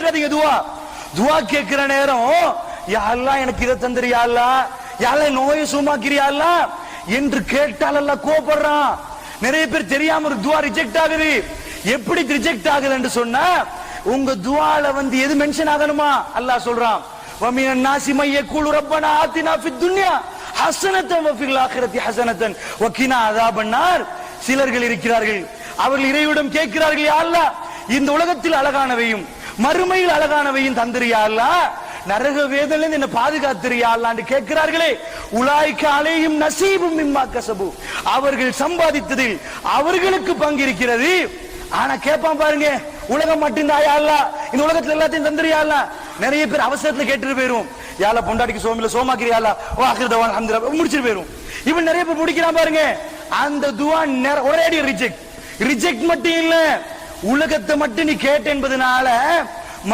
விட்டுறாதீங்க. துவா கேட்கிற நேரம் யா அல்லாஹ் எனக்கு இதை தந்துறியா அல்லாஹ், யா அல்லாஹ் நோயை சுமாக்கிறியா அல்லாஹ் என்று கேட்டால் அல்லாஹ் கோபப்படுறான். நிறைய பேர் தெரியாம ஒரு துவா ரிஜெக்ட் ஆகுது. எப்படி ரிஜெக்ட் ஆகுது என்று சொன்னா, உங்க துவால எது மென்ஷன் ஆகணுமா? அல்லாஹ் சொல்றான், وَمِنَ النَّاسِ مَن يَقُولُ رَبَّنَا آتِنَا فِي الدُّنْيَا حَسَنَةً وَفِي الْآخِرَةِ حَسَنَةً وَقِنَا عَذَابَ النَّارِ. சிலர்கள் இருக்கிறார்கள், அவர்கள் இறைவிடம் கேட்கிறார்கள், யா அல்லாஹ் இந்த உலகத்தில் அழகானவையும் மறுமையில் அழகானவையும் தந்திரியா அல்லாஹ், நரக வேதனையிலிருந்து என்ன பாதுகாத்திரியா அல்லாஹ்னு கேட்கிறார்களே. உலாய்க அலைஹிம் நஸீபும் மிம்மா கஸபு, அவர்கள் சம்பாதித்ததில் அவர்களுக்கு பங்கு இருக்கிறது. ஆனா கேட்பான் பாருங்க, உலகம் மட்டும்தான் யா அல்லாஹ், இந்த உலகத்துல எல்லாத்தையும் தந்திரியா அல்லாஹ். நிறைய பேர் அவசரத்துல கேட்டுட்டு போயிரும், யா அல்லாஹ் பொண்டாட்டிக்கு சோமில சோமாக்கிறியா அல்லாஹ் வாஹிர் தவான் அல்ஹம்துலில்லாஹ் முடிச்சிட்டு போயிரும். இவன் நிறைய பேர் முடிக்கிறான் பாருங்க. அந்த துஆ ஒரே ரிஜெக்ட் மட்டும் இல்ல, உலகத்தை மட்டும் நீ கேட்ட என்பதனால